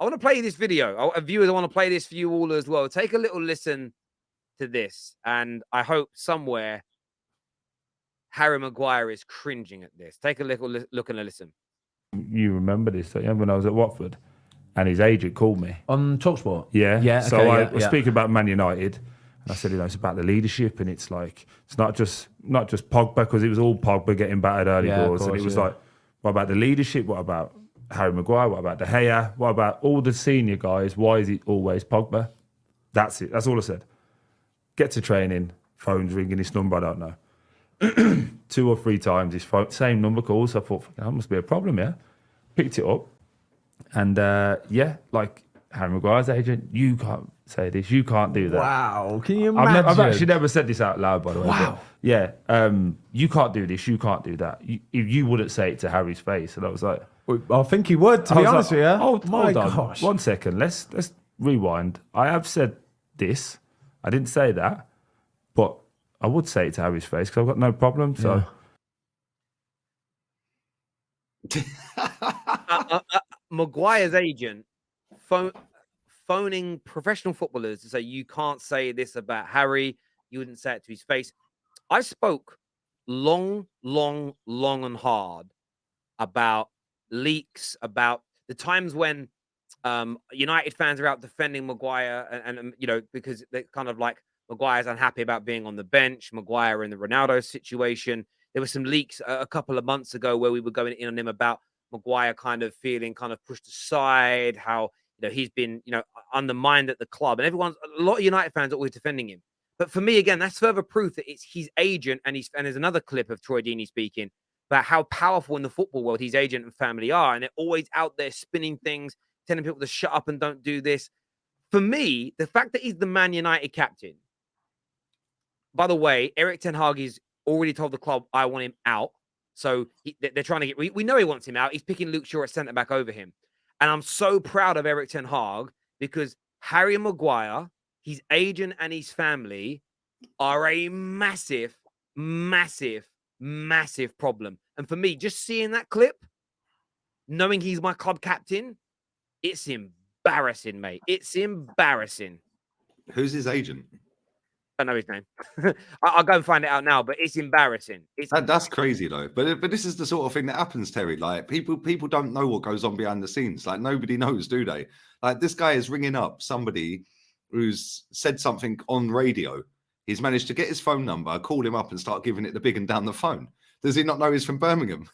I want to play this video. Viewers, I want to play this for you all as well. Take a little listen to this, and I hope somewhere Harry Maguire is cringing at this. Take a little look and a listen. You remember this, don't you? When I was at Watford, and his agent called me on TalkSport. Yeah. So I was speaking about Man United, and I said, it's about the leadership, and it's like it's not just Pogba, because it was all Pogba getting battered early doors, and it was like, what about the leadership? What about Harry Maguire? What about De Gea? What about all the senior guys? Why is it always Pogba? That's it. That's all I said. Get to training, phone's ringing, his number, I don't know. 2 or 3 times, his phone, same number calls. So I thought, that must be a problem, yeah? Picked it up. And like Harry Maguire's agent, you can't say this, you can't do that. Wow, can you imagine? I've actually never said this out loud, by the way. Wow. But you can't do this, you can't do that. You wouldn't say it to Harry's face. And I was like... I think he would, to be honest with you. Hold on. Gosh. 1 second, let's rewind. I have said this. I didn't say that, but I would say it to Harry's face because I've got no problem. So, Maguire's agent phoning professional footballers to say you can't say this about Harry. You wouldn't say it to his face. I spoke long and hard about leaks, about the times when United fans are out defending Maguire, and because they're kind of like, Maguire's unhappy about being on the bench, Maguire in the Ronaldo situation. There were some leaks a couple of months ago where we were going in on him about Maguire kind of feeling kind of pushed aside, how he's been undermined at the club, and a lot of United fans are always defending him. But for me, again, that's further proof that it's his agent, and there's another clip of Troy Deeney speaking about how powerful in the football world his agent and family are, and they're always out there spinning things, telling people to shut up and don't do this. For me, the fact that he's the Man United captain. By the way, Erik ten Hag has already told the club, I want him out. So they're trying to get... We know he wants him out. He's picking Luke Shaw at centre-back over him. And I'm so proud of Erik ten Hag because Harry Maguire, his agent and his family are a massive problem. And for me, just seeing that clip, knowing he's my club captain, it's embarrassing, mate. It's embarrassing. Who's his agent? I know his name. I'll go and find it out now, but it's embarrassing. That's crazy though. But this is the sort of thing that happens, Terry. Like people don't know what goes on behind the scenes. Like nobody knows, do they? Like this guy is ringing up somebody who's said something on radio. He's managed to get his phone number, call him up, and start giving it the big and down the phone. Does he not know he's from Birmingham?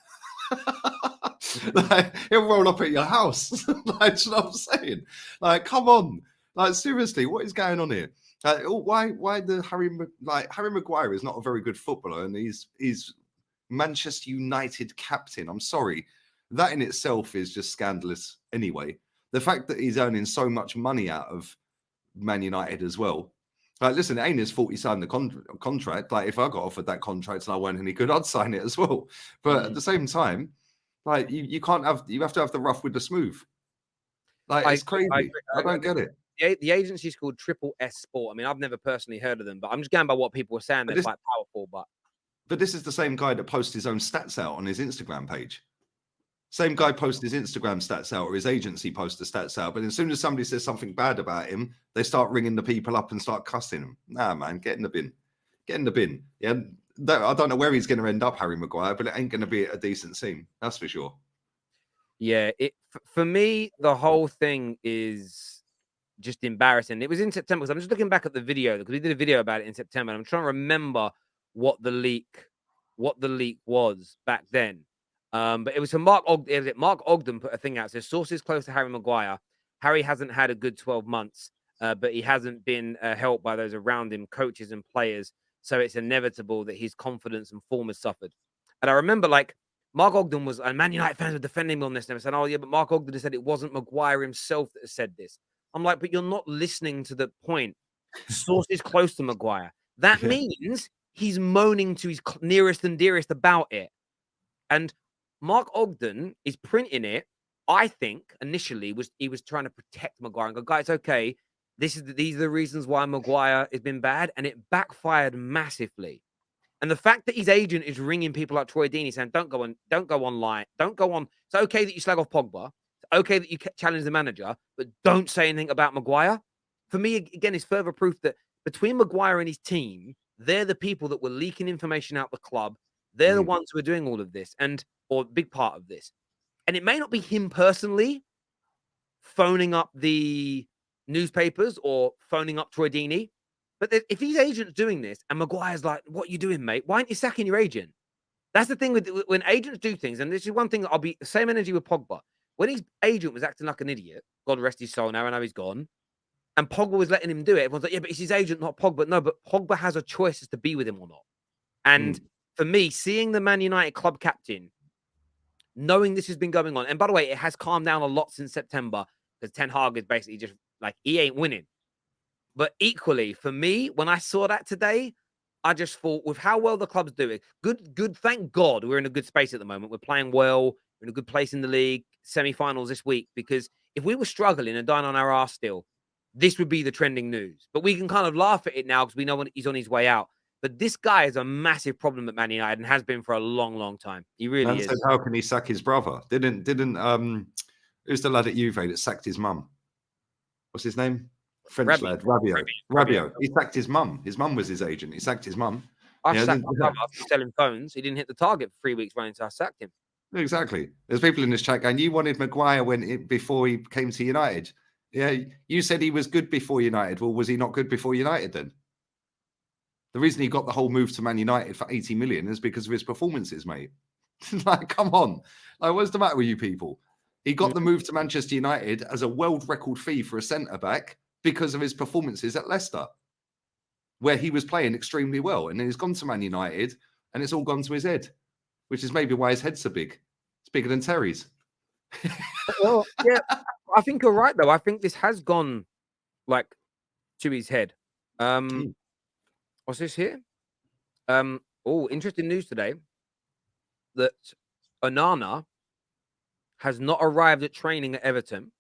Like he'll roll up at your house. Like, you know what I'm saying? Like, come on. Like seriously, what is going on here? Why the Harry Maguire is not a very good footballer, and he's Manchester United captain. I'm sorry, that in itself is just scandalous. Anyway, the fact that he's earning so much money out of Man United as well. Like, listen, it ain't his fault he signed the contract. Like, if I got offered that contract and I weren't any good, I'd sign it as well. But at the same time, like you have to have the rough with the smooth. Like it's crazy. I don't get it. The agency's called Triple S Sport. I mean, I've never personally heard of them, but I'm just going by what people were saying. They're quite powerful, but this is the same guy that posts his own stats out on his Instagram page. Same guy posts his Instagram stats out, or his agency posts the stats out. But as soon as somebody says something bad about him, they start ringing the people up and start cussing him. Nah, man, get in the bin. Get in the bin. Yeah, I don't know where he's going to end up, Harry Maguire, but it ain't going to be a decent team. That's for sure. Yeah, for me, the whole thing is just embarrassing. It was in September, because I'm just looking back at the video, because we did a video about it in September, and I'm trying to remember what the leak was back then. But it was from Mark Ogden. Mark Ogden put a thing out. So sources close to Harry Maguire. Harry hasn't had a good 12 months, but he hasn't been helped by those around him, coaches and players. So it's inevitable that his confidence and form has suffered. And I remember, like, Mark Ogden was, and Man United fans were defending him on this. And they said, oh, yeah, but Mark Ogden has said it wasn't Maguire himself that has said this. I'm like, but you're not listening to the point. Sources close to Maguire. That means he's moaning to his nearest and dearest about it. And Mark Ogden is printing it, I think, initially, he was trying to protect Maguire and go, guys, okay, these are the reasons why Maguire has been bad, and it backfired massively. And the fact that his agent is ringing people like Troy Deeney saying, don't go online, don't go on. It's okay that you slag off Pogba. It's okay that you challenge the manager, but don't say anything about Maguire. For me, again, it's further proof that between Maguire and his team, they're the people that were leaking information out the club. They're the ones who are doing all of this, or a big part of this. And it may not be him personally phoning up the newspapers or phoning up Troy Deeney, but if his agent's doing this and Maguire's like, what are you doing, mate? Why aren't you sacking your agent? That's the thing with when agents do things, and this is one thing that I'll be the same energy with Pogba. When his agent was acting like an idiot, God rest his soul now, I know he's gone, and Pogba was letting him do it, everyone's like, yeah, but it's his agent, not Pogba. No, but Pogba has a choice as to be with him or not. And for me, seeing the Man United club captain, knowing this has been going on, and by the way, it has calmed down a lot since September, because Ten Hag is basically just like, he ain't winning. But equally, for me, when I saw that today, I just thought, with how well the club's doing, good. Thank God we're in a good space at the moment. We're playing well. We're in a good place in the league. Semi-finals this week. Because if we were struggling and dying on our arse still, this would be the trending news. But we can kind of laugh at it now because we know when he's on his way out. But this guy is a massive problem at Man United and has been for a long, long time. He really is. So how can he sack his brother? Didn't who's the lad at Juve that sacked his mum? What's his name? French lad, Rabiot. He sacked his mum. His mum was his agent. He sacked his mum. I sacked my brother for selling phones. He didn't hit the target for 3 weeks running, so I sacked him. Exactly. There's people in this chat going, you wanted Maguire before he came to United. Yeah, you said he was good before United. Well, was he not good before United then? The reason he got the whole move to Man United for 80 million is because of his performances, mate. Like, come on. Like, what's the matter with you people? He got the move to Manchester United as a world record fee for a centre-back because of his performances at Leicester, where he was playing extremely well. And then he's gone to Man United and it's all gone to his head, which is maybe why his head's so big. It's bigger than Terry's. Well, yeah, I think you're right, though. I think this has gone, like, to his head. What's this here? Interesting news today that Onana has not arrived at training at Everton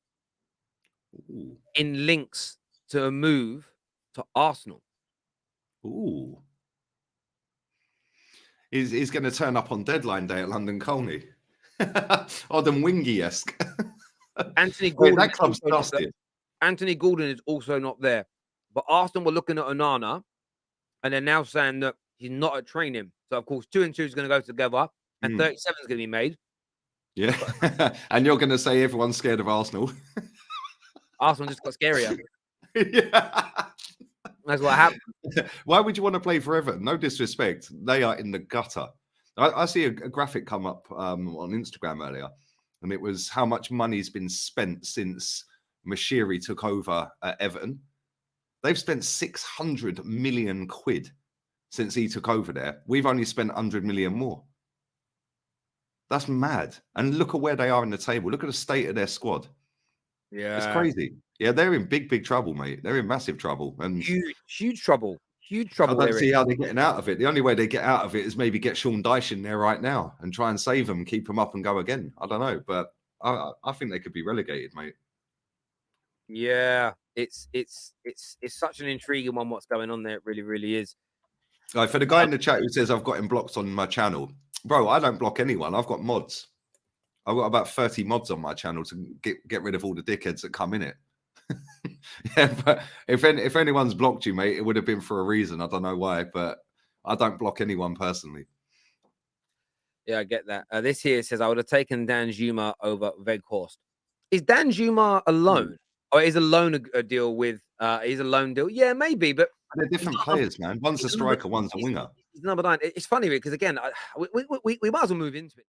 in links to a move to Arsenal. Ooh. He's going to turn up on deadline day at London Colney. Odin Wingy-esque. Anthony Gordon. That club's dusted. Anthony Gordon is also not there. But Arsenal were looking at Onana, and they're now saying that he's not at training. So, of course, 2 and 2 is going to go together, and 37 is going to be made. Yeah. And you're going to say everyone's scared of Arsenal. Arsenal just got scarier. Yeah. That's what happened. Why would you want to play for Everton? No disrespect. They are in the gutter. I see a graphic come up on Instagram earlier, and it was how much money's been spent since Mashiri took over at Everton. They've spent 600 million quid since he took over there. We've only spent 100 million more. That's mad. And look at where they are in the table. Look at the state of their squad. Yeah. It's crazy. Yeah, they're in big trouble, mate. They're in massive trouble. And huge trouble. Huge trouble. I don't see how they're getting out of it. The only way they get out of it is maybe get Sean Dyche in there right now and try and save them, keep them up and go again. I don't know, but I think they could be relegated, mate. Yeah, it's such an intriguing one. What's going on there? It really, really is. Like for the guy in the chat who says I've got him blocked on my channel, bro, I don't block anyone. I've got mods. I've got about 30 mods on my channel to get rid of all the dickheads that come in it. Yeah, but if anyone's blocked you, mate, it would have been for a reason. I don't know why, but I don't block anyone personally. Yeah, I get that. This here says I would have taken Dan Zuma over Weghorst. Is Dan Zuma alone, or is a loan a deal with? Is a loan deal? Yeah, maybe, but they're different players, man. One's a striker, one's a winger. He's number 9. It's funny because again, we might as well move into it.